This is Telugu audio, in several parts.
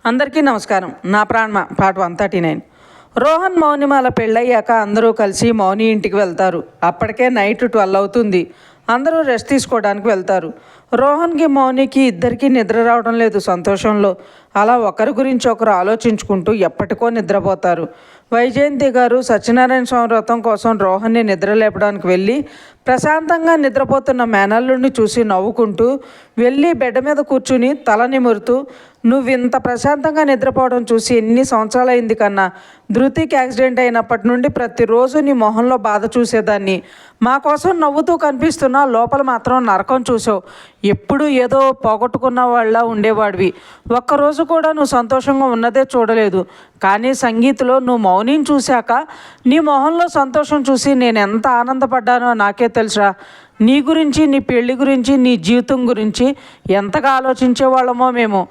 అందరికీ నమస్కారం. నా ప్రాణ పార్ట్ 139. రోహన్ మౌనిమాల పెళ్ళయ్యాక అందరూ కలిసి మౌని ఇంటికి వెళ్తారు. అప్పటికే నైట్ 12 అవుతుంది. అందరూ రెస్ట్ తీసుకోవడానికి వెళ్తారు. రోహన్కి మౌనికి ఇద్దరికీ నిద్ర రావడం లేదు సంతోషంలో. అలా ఒకరి గురించి ఒకరు ఆలోచించుకుంటూ ఎప్పటికో నిద్రపోతారు. వైజయంతి గారు సత్యనారాయణ స్వామి వ్రతం కోసం రోహన్ని నిద్ర లేపడానికి వెళ్ళి ప్రశాంతంగా నిద్రపోతున్న మేనల్లుడిని చూసి నవ్వుకుంటూ వెళ్ళి బెడ్ మీద కూర్చుని తల నిమురుతూ, నువ్వు ఇంత ప్రశాంతంగా నిద్రపోవడం చూసి ఎన్ని సంవత్సరాలైంది కన్నా. ధృతికి యాక్సిడెంట్ అయినప్పటి నుండి ప్రతిరోజు నీ మొహంలో బాధ చూసేదాన్ని. మా కోసం నవ్వుతూ కనిపిస్తున్నా లోపల మాత్రం నరకం చూసావు. ఎప్పుడు ఏదో పోగొట్టుకున్న వాళ్ళ ఉండేవాడివి. ఒక్కరోజు కూడా నువ్వు సంతోషంగా ఉన్నదే చూడలేదు. కానీ సంగీత్లో నువ్వు మౌనిని చూశాక నీ మొహంలో సంతోషం చూసి నేను ఎంత ఆనందపడ్డానో నాకే తెలుసురా. నీ గురించి, నీ పెళ్లి గురించి, నీ జీవితం గురించి ఎంతగా ఆలోచించేవాళ్ళమో మేము.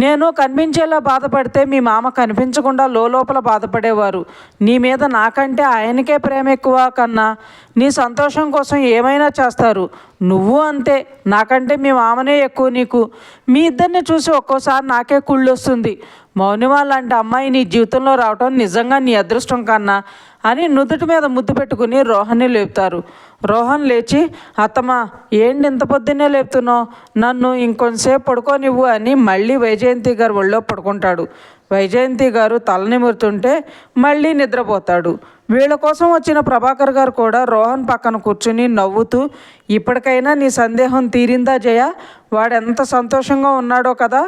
నేను కనిపించేలా బాధపడితే మీ మామ కనిపించకుండా లోపల బాధపడేవారు. నీ మీద నాకంటే ఆయనకే ప్రేమ ఎక్కువ కన్నా. నీ సంతోషం కోసం ఏమైనా చేస్తారు. నువ్వు అంతే. నాకంటే మీ మామనే ఎక్కువ నీకు. మీ ఇద్దరిని చూసి ఒక్కోసారి నాకే కుళ్ళు వస్తుంది. మౌనిమా లాంటి అమ్మాయి నీ జీవితంలో రావటం నిజంగా నీ అదృష్టం కన్నా అని నుదుటి మీద ముద్దు పెట్టుకుని రోహన్ని లేపుతారు. రోహన్ లేచి, అత్తమ్మా ఏంటి ఇంత పొద్దున్నే లేపుతున్నావు, నన్ను ఇంకొంతసేపు పడుకోనివ్వు అని మళ్ళీ వైజయంతి గారు ఒళ్ళో పడుకుంటాడు. వైజయంతి గారు తలనిమురుతుంటే మళ్ళీ నిద్రపోతాడు. వీళ్ళ కోసం వచ్చిన ప్రభాకర్ గారు కూడా రోహన్ పక్కన కూర్చుని నవ్వుతూ, ఇప్పటికైనా నీ సందేహం తీరిందా జయ, వాడెంత సంతోషంగా ఉన్నాడో కదా.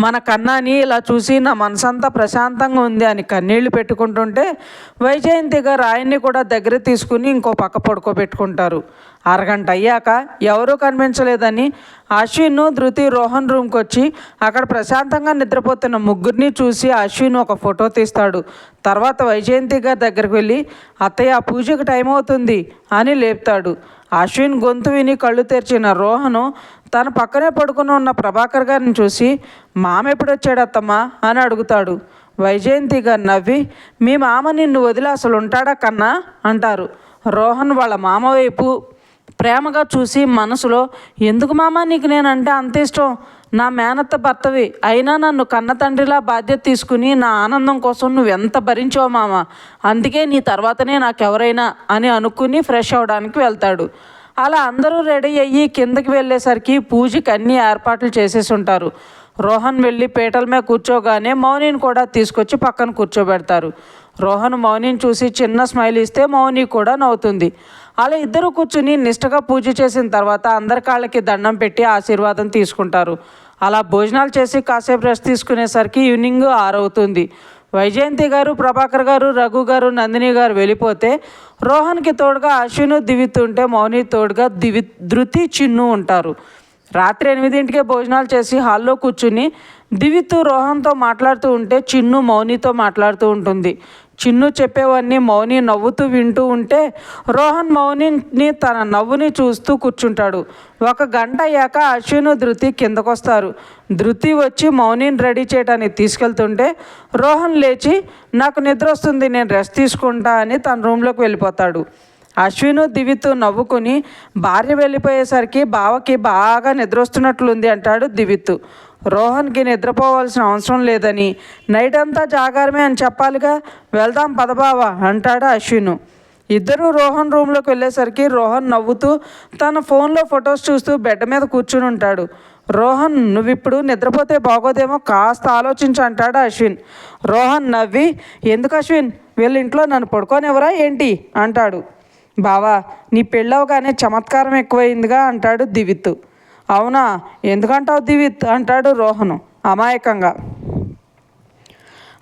మన కన్నాని ఇలా చూసి నా మనసంతా ప్రశాంతంగా ఉంది అని కన్నీళ్లు పెట్టుకుంటుంటే వైజయంతి గారు ఆయన్ని కూడా దగ్గర తీసుకుని ఇంకో పక్క పడుకోబెట్టుకుంటారు. అరగంట అయ్యాక ఎవరూ కనిపించలేదని అశ్విన్, ధృతి రోహన్ రూమ్కి వచ్చి అక్కడ ప్రశాంతంగా నిద్రపోతున్న ముగ్గురిని చూసి అశ్విన్ ఒక ఫోటో తీస్తాడు. తర్వాత వైజయంతి గారి దగ్గరికి వెళ్ళి, అత్తయ్య పూజకు టైం అవుతుంది అని లేపుతాడు. అశ్విన్ గొంతు విని కళ్ళు తెరిచిన రోహను తన పక్కనే పడుకుని ఉన్న ప్రభాకర్ గారిని చూసి, మామ ఎప్పుడు వచ్చాడు అత్తమ్మా అని అడుగుతాడు. వైజయంతి గారు నవ్వి, మీ మామ నిన్ను వదిలి అసలు ఉంటాడా కన్నా అంటారు. రోహన్ వాళ్ళ మామ వైపు ప్రేమగా చూసి మనసులో, ఎందుకు మామ నీకు నేనంటే అంత ఇష్టం, నా మేనత్త భర్తవి అయినా నన్ను కన్న తండ్రిలా బాధ్యత తీసుకుని నా ఆనందం కోసం నువ్వెంత భరించావు మామ, అందుకే నీ తర్వాతనే నాకెవరైనా అని అనుకుని ఫ్రెష్ అవడానికి వెళ్తాడు. అలా అందరూ రెడీ అయ్యి కిందకి వెళ్ళేసరికి పూజకి అన్ని ఏర్పాట్లు చేసేసి ఉంటారు. రోహన్ వెళ్ళి పీటల మీద కూర్చోగానే మౌనిని కూడా తీసుకొచ్చి పక్కన కూర్చోబెడతారు. రోహన్ మౌనిని చూసి చిన్న స్మైల్ ఇస్తే మౌని కూడా నవ్వుతుంది. అలా ఇద్దరు కూర్చుని నిష్టగా పూజ చేసిన తర్వాత అందరి కాళ్ళకి దండం పెట్టి ఆశీర్వాదం తీసుకుంటారు. అలా భోజనాలు చేసి కాసేపు రెస్ట్ తీసుకునేసరికి ఈవినింగ్ 6 అవుతుంది. వైజయంతి గారు, ప్రభాకర్ గారు, రఘు గారు, నందిని గారు వెళ్ళిపోతే రోహన్కి తోడుగా అశ్విన్, దివిత్ ఉంటే మౌని తోడుగా ధృతి, చిన్ను ఉంటారు. రాత్రి 8ంటికే భోజనాలు చేసి హాల్లో కూర్చుని దివిత్ రోహన్తో మాట్లాడుతూ ఉంటే చిన్ను మౌనితో మాట్లాడుతూ ఉంటుంది. చిన్ను చెప్పేవన్నీ మౌని నవ్వుతూ వింటూ ఉంటే రోహన్ మౌనిని తన నవ్వుని చూస్తూ కూర్చుంటాడు. 1 గంట అయ్యాక అశ్విన్, ధృతి కిందకొస్తారు. ధృతి వచ్చి మౌనిని రెడీ చేయడానికి తీసుకెళ్తుంటే రోహన్ లేచి, నాకు నిద్ర వస్తుంది, నేను రెస్ట్ తీసుకుంటా అని తన రూమ్లోకి వెళ్ళిపోతాడు. అశ్విన్, దివిత్ నవ్వుకుని, భార్య వెళ్ళిపోయేసరికి బావకి బాగా నిద్ర వస్తున్నట్లుంది అంటాడు దివిత్. రోహన్కి నిద్రపోవాల్సిన అవసరం లేదని, నైట్ అంతా జాగారమే అని చెప్పాలిగా, వెళ్దాం పదబావా అంటాడు అశ్విన్. ఇద్దరూ రోహన్ రూమ్లోకి వెళ్ళేసరికి రోహన్ నవ్వుతూ తన ఫోన్లో ఫొటోస్ చూస్తూ బెడ్ మీద కూర్చుని ఉంటాడు. రోహన్, నువ్విప్పుడు నిద్రపోతే బాగోదేమో, కాస్త ఆలోచించు అంటాడు అశ్విన్. రోహన్ నవ్వి, ఎందుకు అశ్విన్, వీళ్ళ ఇంట్లో నన్ను పడుకోనివ్వరా ఏంటి అంటాడు. బావా, నీ పెళ్ళవగానే చమత్కారం ఎక్కువైందిగా అంటాడు దివిత్. అవునా, ఎందుకంటావు దివిత్ అంటాడు రోహను అమాయకంగా.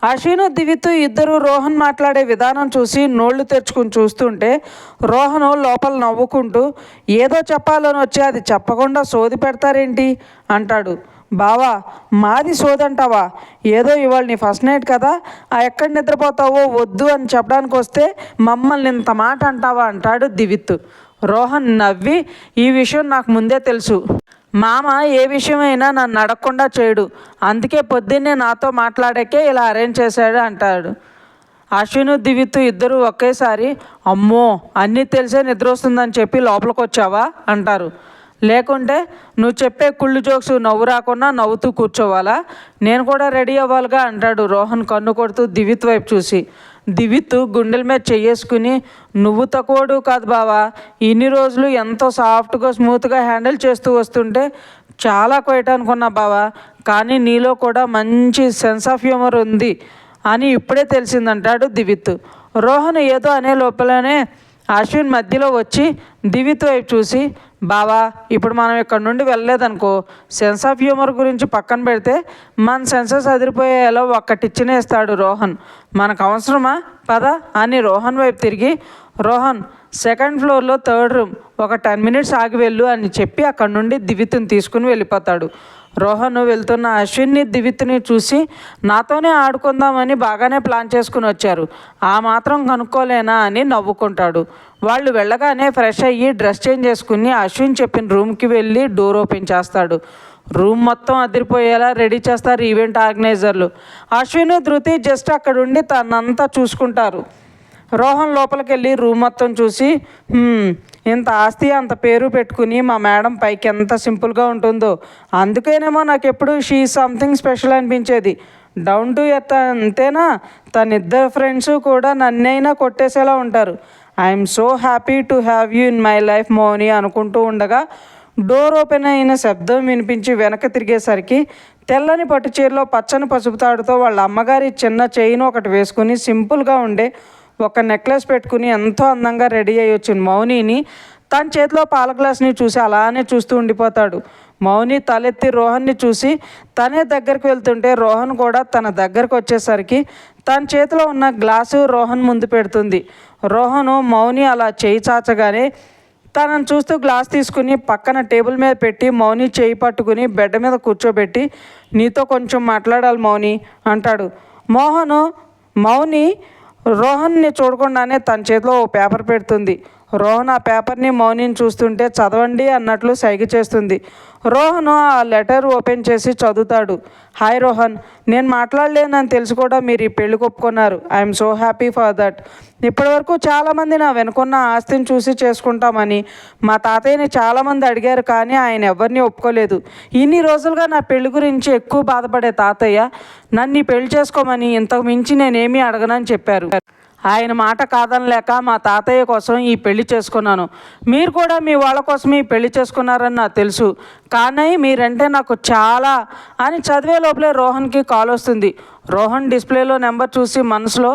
అశ్విన్, దివిత్ ఇద్దరు రోహన్ మాట్లాడే విధానం చూసి నోళ్లు తెరుచుకుని చూస్తుంటే రోహను లోపల నవ్వుకుంటూ, ఏదో చెప్పాలని వచ్చి అది చెప్పకుండా సోది పెడతారేంటి అంటాడు. బావా, మాది సోదంటావా, ఏదో ఇవాళ నీ ఫస్ట్ నైట్ కదా, ఎక్కడ నిద్రపోతావో వద్దు అని చెప్పడానికి వస్తే మమ్మల్ని ఇంత మాట అంటావా అంటాడు దివిత్. రోహన్ నవ్వి, ఈ విషయం నాకు ముందే తెలుసు, మామ ఏ విషయమైనా నన్ను అడగకుండా చేయడు, అందుకే పొద్దున్నే నాతో మాట్లాడాకే ఇలా అరేంజ్ చేశాడు అంటాడు. అశ్విన్, దివిత్ ఇద్దరు ఒకేసారి, అమ్మో అన్నీ తెలిసే నిద్ర వస్తుందని చెప్పి లోపలికి వచ్చావా అంటారు. లేకుంటే నువ్వు చెప్పే కుళ్ళు జోక్స్ నవ్వు రాకుండా నవ్వుతూ కూర్చోవాలా? నేను కూడా రెడీ అవ్వాలిగా అంటాడు రోహన్ కన్ను కొడుతూ దివిత్ వైపు చూసి. దివిత్ గుండెల మీద చెయ్యేసుకుని, నువ్వు తక్కువడు కాదు బావా, ఇన్ని రోజులు ఎంతో సాఫ్ట్గా స్మూత్గా హ్యాండిల్ చేస్తూ వస్తుంటే చాలా క్వైట్ అనుకున్నా బావా, కానీ నీలో కూడా మంచి సెన్స్ ఆఫ్ హ్యూమర్ ఉంది అని ఇప్పుడే తెలిసిందంటాడు దివిత్. రోహన్ ఏదో అనే లోపలనే అశ్విన్ మధ్యలో వచ్చి దివిత్ వైపు చూసి, బావా ఇప్పుడు మనం ఇక్కడ నుండి వెళ్ళలేదనుకో, సెన్స్ ఆఫ్ హ్యూమర్ గురించి పక్కన పెడితే మన సెన్సెస్ అదిరిపోయేలా ఒక్కటిచ్చినేస్తాడు రోహన్. మనకు అవసరమా పద అని రోహన్ వైపు తిరిగి, రోహన్ సెకండ్ ఫ్లోర్లో 3rd రూమ్, ఒక 10 minutes ఆగి వెళ్ళు అని చెప్పి అక్కడి నుండి దివిత్ని తీసుకుని వెళ్ళిపోతాడు. రోహన్ వెళ్తున్న అశ్విన్ని దివిత్ని చూసి, నాతోనే ఆడుకుందామని బాగానే ప్లాన్ చేసుకుని వచ్చారు, ఆ మాత్రం కనుక్కోలేనా అని నవ్వుకుంటాడు. వాళ్ళు వెళ్ళగానే ఫ్రెష్ అయ్యి డ్రెస్ చేంజ్ చేసుకుని అశ్విన్ చెప్పిన రూమ్కి వెళ్ళి డోర్ ఓపెన్ చేస్తాడు. రూమ్ మొత్తం అదిరిపోయేలా రెడీ చేస్తారు ఈవెంట్ ఆర్గనైజర్లు. అశ్విన్ ధృతి జస్ట్ అక్కడుండి తనంతా చూసుకుంటారు. రోహన్ లోపలికి వెళ్ళి రూమ్ మొత్తం చూసి, ఇంత ఆస్తి అంత పేరు పెట్టుకుని మా మేడం పైకి ఎంత సింపుల్గా ఉంటుందో, అందుకేనేమో నాకు ఎప్పుడు షీ సంథింగ్ స్పెషల్ అనిపించేది. డౌన్ టు ఎర్త్ అంతేనా, తన ఇద్దరు ఫ్రెండ్స్ కూడా నన్నైనా కొట్టేసేలా ఉంటారు. I'm so happy to have you in my life Moni అనుకుంటూ ఉండగా డోర్ ఓపెన్ అయిన శబ్దం వినిపించి వెనక తిరిగేసరికి తెల్లని పట్టు చీరలో పచ్చని పసుపు తాడుతో వాళ్ళ అమ్మగారి చిన్న చైన్ ఒకటి వేసుకుని సింపుల్గా ఉండే ఒక నెక్లెస్ పెట్టుకుని ఎంతో అందంగా రెడీ అయ్యి వచ్చిన మౌనిని తన చేతిలో పాల గ్లాస్ని చూసి అలానే చూస్తూ ఉండిపోతాడు. మౌని తలెత్తి రోహన్ని చూసి తనే దగ్గరికి వెళ్తుంటే రోహన్ కూడా తన దగ్గరకు వచ్చేసరికి తన చేతిలో ఉన్న గ్లాసు రోహన్ ముందు పెడుతుంది. రోహను మౌని అలా చేయి చాచగానే తనను చూస్తూ గ్లాస్ తీసుకుని పక్కన టేబుల్ మీద పెట్టి మౌని చేయి పట్టుకుని బెడ్ మీద కూర్చోబెట్టి, నీతో కొంచెం మాట్లాడాలి మౌని అంటాడు. మౌని రోహన్ని చూడకుండానే తన చేతిలో ఓ పేపర్ పెడుతుంది. రోహన్ ఆ పేపర్ని మౌనిని చూస్తుంటే చదవండి అన్నట్లు సైగ చేస్తుంది. రోహన్ ఆ లెటర్ ఓపెన్ చేసి చదువుతాడు. హాయ్ రోహన్, నేను మాట్లాడలేనని తెలిసి కూడా మీరు ఈ పెళ్లి ఒప్పుకున్నారు. I'm so happy for that. ఇప్పటివరకు చాలామంది నా వెనుకున్న ఆస్తిని చూసి చేసుకుంటామని మా తాతయ్యని చాలామంది అడిగారు, కానీ ఆయన ఎవరిని ఒప్పుకోలేదు. ఇన్ని రోజులుగా నా పెళ్లి గురించి ఎక్కువ బాధపడే తాతయ్య నన్ను ఈ పెళ్లి చేసుకోమని, ఇంతకు మించి నేనేమీ అడగనని చెప్పారు. ఆయన మాట కాదనలేక మా తాతయ్య కోసం ఈ పెళ్లి చేసుకున్నాను. మీరు కూడా మీ వాళ్ళ కోసం ఈ పెళ్లి చేసుకున్నారని నాకు తెలుసు, కానీ మీరంటే నాకు చాలా అని చదివే లోపలే రోహన్కి కాల్ వస్తుంది. రోహన్ డిస్ప్లేలో నెంబర్ చూసి మనసులో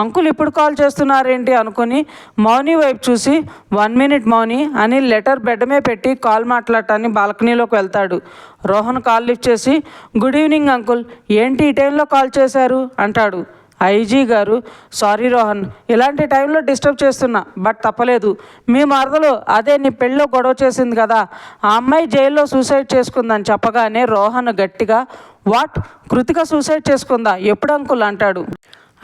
అంకుల్ ఇప్పుడు కాల్ చేస్తున్నారేంటి అనుకుని మౌని వైపు చూసి 1 minute మౌని అని లెటర్ బెడ్ మీద పెట్టి కాల్ మాట్లాడటానికి బాల్కనీలోకి వెళ్తాడు. రోహన్ కాల్ లిఫ్ట్ చేసి, గుడ్ ఈవినింగ్ అంకుల్, ఏంటి ఈ టైంలో కాల్ చేశారు అంటాడు. ఐజీ గారు, సారీ రోహన్, ఇలాంటి టైంలో డిస్టర్బ్ చేస్తున్నా, బట్ తప్పలేదు. మీ మరదలు అదే నీ పెళ్ళిలో గొడవ చేసింది కదా, ఆ అమ్మాయి జైల్లో సూసైడ్ చేసుకుందని చెప్పగానే రోహన్ గట్టిగా, వాట్, కృతిక సూసైడ్ చేసుకుందా, ఎప్పుడు అంకుల్ అంటాడు.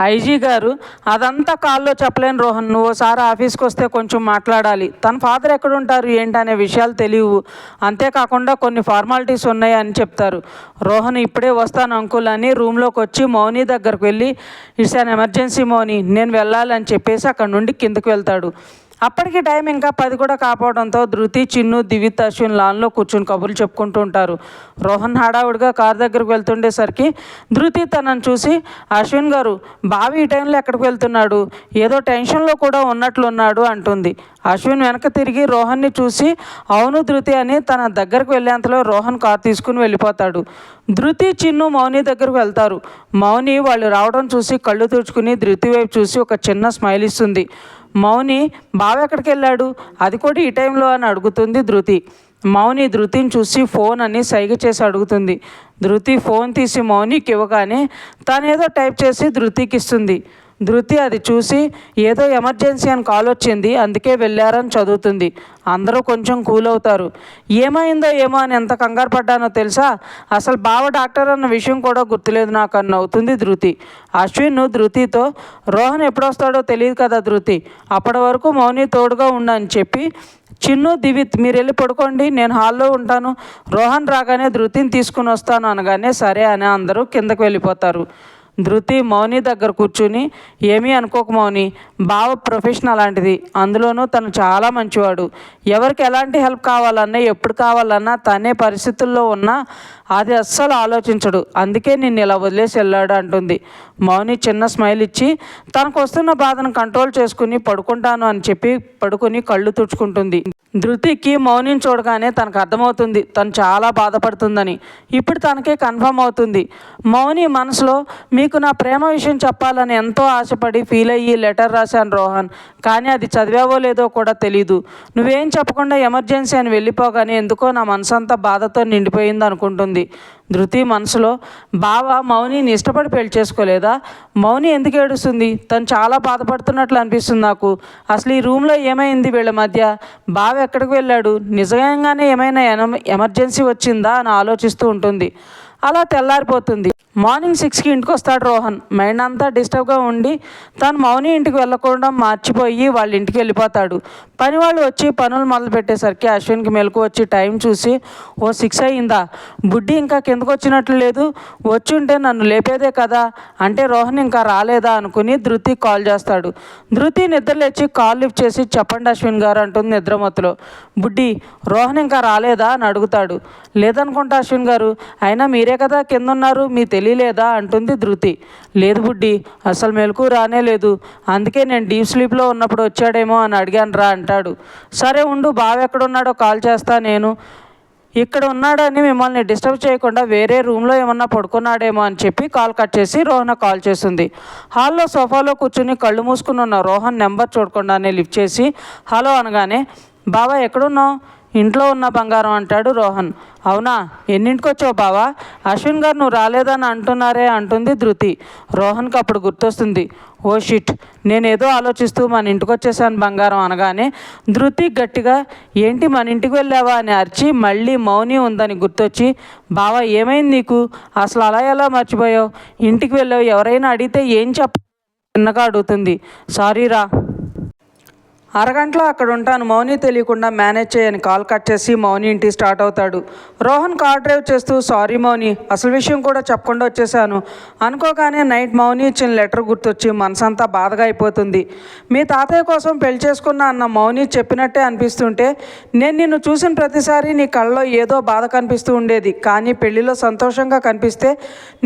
ఐజీ గారు, అదంతా కాల్లో చెప్పలేను రోహన్, నువ్వు ఒకసారి ఆఫీస్కి వస్తే కొంచెం మాట్లాడాలి. తన ఫాదర్ ఎక్కడుంటారు ఏంటనే విషయాలు తెలియవు, అంతేకాకుండా కొన్ని ఫార్మాలిటీస్ ఉన్నాయి అని చెప్తారు. రోహన్ ఇప్పుడే వస్తాను అంకుల్ అని రూమ్లోకి వచ్చి మౌని దగ్గరకు వెళ్ళి, ఇట్స్ అన్ ఎమర్జెన్సీ మౌని, నేను వెళ్ళాలని చెప్పేసి అక్కడ నుండి కిందకు వెళ్తాడు. అప్పటికి టైం ఇంకా 10 కూడా కాపోవడంతో ధృతి, చిన్ను, దివిత్, అశ్విన్ లాన్లో కూర్చుని కబుర్లు చెప్పుకుంటూ ఉంటారు. రోహన్ హడావుడిగా కారు దగ్గరకు వెళ్తుండేసరికి ధృతి తనను చూసి, అశ్విన్ గారు, బావి ఈ టైంలో ఎక్కడికి వెళ్తున్నాడు, ఏదో టెన్షన్లో కూడా ఉన్నట్లున్నాడు అంటుంది. అశ్విన్ వెనక తిరిగి రోహన్ని చూసి అవును ధృతి అని తన దగ్గరకు వెళ్ళేంతలో రోహన్ కారు తీసుకుని వెళ్ళిపోతాడు. ధృతి, చిన్ను మౌని దగ్గరకు వెళ్తారు. మౌని వాళ్ళు రావడం చూసి కళ్ళు తుడుచుకుని ధృతి వైపు చూసి ఒక చిన్న స్మైల్ ఇస్తుంది. మౌని, బావ ఎక్కడికి వెళ్ళాడు, అది కూడా ఈ టైంలో అని అడుగుతుంది ధృతి. మౌని ధృతిని చూసి ఫోన్ అని సైగ చేసి అడుగుతుంది. ధృతి ఫోన్ తీసి మౌనికి ఇవ్వగానే తనేదో టైప్ చేసి ధృతికి ఇస్తుంది. ధృతి అది చూసి ఏదో ఎమర్జెన్సీ అని కాల్ వచ్చింది, అందుకే వెళ్ళారని చదువుతుంది. అందరూ కొంచెం కూల్ అవుతారు. ఏమైందో ఏమో అని ఎంత కంగారు పడ్డానో తెలుసా, అసలు బావ డాక్టర్ అన్న విషయం కూడా గుర్తులేదు నాకు అని అవుతుంది ధృతి. అశ్విన్ ధృతితో, రోహన్ ఎప్పుడొస్తాడో తెలియదు కదా ధృతి, అప్పటి వరకు మౌని తోడుగా ఉండని చెప్పి, చిన్ను, దివిత్ మీరు వెళ్ళి పడుకోండి, నేను హాల్లో ఉంటాను, రోహన్ రాగానే ధృతిని తీసుకుని వస్తాను అనగానే సరే అని అందరూ కిందకు వెళ్ళిపోతారు. ధృతి మౌని దగ్గర కూర్చుని, ఏమీ అనుకోక మౌని, బావ ప్రొఫెషన్ అలాంటిది, అందులోనూ తను చాలా మంచివాడు. ఎవరికి ఎలాంటి హెల్ప్ కావాలన్నా ఎప్పుడు కావాలన్నా తనే పరిస్థితుల్లో ఉన్నా అది అస్సలు ఆలోచించడు, అందుకే నిన్ను ఇలా వదిలేసి వెళ్ళాడు అంటుంది. మౌని చిన్న స్మైల్ ఇచ్చి తనకు వస్తున్న బాధను కంట్రోల్ చేసుకుని పడుకుంటాను అని చెప్పి పడుకొని కళ్ళు తుడుచుకుంటుంది. ధృతికి మౌనిని చూడగానే తనకు అర్థమవుతుంది తను చాలా బాధపడుతుందని. ఇప్పుడు తనకే కన్ఫర్మ్ అవుతుంది. మౌని మనసులో, మీకు నా ప్రేమ విషయం చెప్పాలని ఎంతో ఆశపడి ఫీల్ అయ్యి లెటర్ రాశాను రోహన్, కానీ అది చదివావో లేదో కూడా తెలీదు. నువ్వేం చెప్పకుండా ఎమర్జెన్సీ అని వెళ్ళిపోగానే ఎందుకో నా మనసంతా బాధతో నిండిపోయింది అనుకుంటుంది. ధృతి మనసులో, బావ మౌనిని ఇష్టపడి పెళ్లి చేసుకోలేదా? మౌని ఎందుకు ఏడుస్తుంది? తను చాలా బాధపడుతున్నట్లు అనిపిస్తుంది నాకు. అసలు ఈ రూమ్లో ఏమైంది వీళ్ళ మధ్య? బావ ఎక్కడికి వెళ్ళాడు? నిజంగానే ఏమైనా ఎమర్జెన్సీ వచ్చిందా అని ఆలోచిస్తూ ఉంటుంది. అలా తెల్లారిపోతుంది. మార్నింగ్ 6కి ఇంటికి వస్తాడు రోహన్. మైండ్ అంతా డిస్టర్బ్గా ఉండి తను మౌని ఇంటికి వెళ్ళకుండా మర్చిపోయి వాళ్ళ ఇంటికి వెళ్ళిపోతాడు. పని వాళ్ళు వచ్చి పనులు మొదలు పెట్టేసరికి అశ్విన్కి మెలకు వచ్చి టైం చూసి, ఓ 6 అయిందా, బుడ్డి ఇంకా కిందకు వచ్చినట్లు లేదు, వచ్చి ఉంటే నన్ను లేపేదే కదా, అంటే రోహన్ ఇంకా రాలేదా అనుకుని ధృతి కాల్ చేస్తాడు. ధృతి నిద్రలేచి కాల్ లిఫ్ట్ చేసి, చెప్పండి అశ్విన్ గారు అంటుంది నిద్రమత్తులో. బుడ్డి, రోహన్ ఇంకా రాలేదా అని అడుగుతాడు. లేదనుకుంటా అశ్విన్ గారు, అయినా మీరే కదా కింద ఉన్నారు, మీ తెలియలేదా అంటుంది ధృతి. లేదు బుడ్డి, అసలు మెలకు రానే లేదు, అందుకే నేను డీప్ స్లీప్లో ఉన్నప్పుడు వచ్చాడేమో అని అడిగాను రా అంటాడు. సరే ఉండు, బావ ఎక్కడున్నాడో కాల్ చేస్తా నేను. ఇక్కడ ఉన్నాడని మిమ్మల్ని డిస్టర్బ్ చేయకుండా వేరే రూమ్లో ఏమన్నా పడుకున్నాడేమో అని చెప్పి కాల్ కట్ చేసి రోహన్ కాల్ చేస్తుంది. హాల్లో సోఫాలో కూర్చుని కళ్ళు మూసుకుని ఉన్న రోహన్ నెంబర్ చూడకుండానే లిఫ్ట్ చేసి హలో అనగానే, బావా ఎక్కడున్నావు? ఇంట్లో ఉన్న బంగారం అంటాడు రోహన్. అవునా, ఎన్నింటికి వచ్చావు బావా? అశ్విన్ గారు నువ్వు రాలేదని అంటున్నారే అంటుంది ధృతి. రోహన్కి అప్పుడు గుర్తొస్తుంది. ఓ షిట్, నేనేదో ఆలోచిస్తూ మన ఇంటికి వచ్చేసాను బంగారం అనగానే ధృతి గట్టిగా, ఏంటి మన ఇంటికి వెళ్ళావా అని అరిచి మళ్ళీ మౌని ఉందని గుర్తొచ్చి, బావా ఏమైంది నీకు? అసలు అలా ఎలా మర్చిపోయావు? ఇంటికి వెళ్ళావు, ఎవరైనా అడిగితే ఏం చిన్నగా అడుగుతుంది. సారీరా, అరగంటలో అక్కడ ఉంటాను, మౌని తెలియకుండా మేనేజ్ చేయని కాల్ కట్ చేసి మౌని ఇంటికి స్టార్ట్ అవుతాడు. రోహన్ కార్ డ్రైవ్ చేస్తూ, సారీ మౌని, అసలు విషయం కూడా చెప్పకుండా వచ్చేసాను అనుకోగానే నైట్ మౌని ఇచ్చిన లెటర్ గుర్తొచ్చి మనసంతా బాధగా అయిపోతుంది. మీ తాతయ్య కోసం పెళ్లి చేసుకున్నా అన్న మౌని చెప్పినట్టే అనిపిస్తుంటే, నేను నిన్ను చూసిన ప్రతిసారి నీ కళ్ళలో ఏదో బాధ కనిపిస్తూ ఉండేది, కానీ పెళ్లిలో సంతోషంగా కనిపిస్తే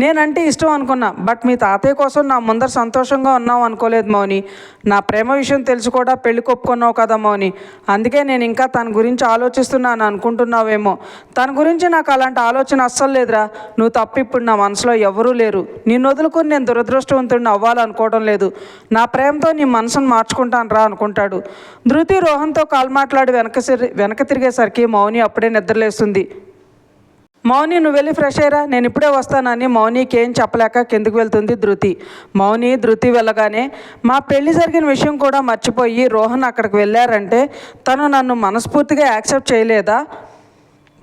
నేనంటే ఇష్టం అనుకున్నా, బట్ మీ తాతయ్య కోసం నా ముందర సంతోషంగా ఉన్నావు అనుకోలేదు మౌని. నా ప్రేమ విషయం తెలిసి కూడా పెళ్లి ఒప్పుకున్నావు కదా మౌని, అందుకే నేను ఇంకా తన గురించి ఆలోచిస్తున్నాను అనుకుంటున్నావేమో. తన గురించి నాకు అలాంటి ఆలోచన అస్సలు లేదురా. నువ్వు తప్ప ఇప్పుడు నా మనసులో ఎవరూ లేరు. నిన్ను వదులుకొని నేను దురదృష్టవంతుడిని అవ్వాలనుకోవడం లేదు. నా ప్రేమతో నీ మనసును మార్చుకుంటాను రా అనుకుంటాడు. ధృతి రోహన్తో కాల్ మాట్లాడి వెనక తిరిగేసరికి మౌని అప్పుడే నిద్రలేస్తుంది. మౌని నువ్వు వెళ్ళి ఫ్రెష్ అయ్యరా, నేను ఇప్పుడే వస్తానని మౌనికి ఏం చెప్పలేక కిందకు వెళ్తుంది ధృతి. ధృతి వెళ్ళగానే, మా పెళ్లి జరిగిన విషయం కూడా మర్చిపోయి రోహన్ అక్కడికి వెళ్ళారంటే తను నన్ను మనస్ఫూర్తిగా యాక్సెప్ట్ చేయలేదా?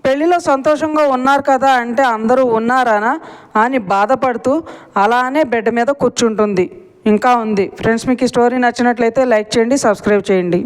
పెళ్లిలో సంతోషంగా ఉన్నారు కదా అంటే అందరూ ఉన్నారానా అని బాధపడుతూ అలానే బెడ్ మీద కూర్చుంటుంది. ఇంకా ఉంది ఫ్రెండ్స్. మీకు ఈ స్టోరీ నచ్చినట్లయితే లైక్ చేయండి, సబ్స్క్రైబ్ చేయండి.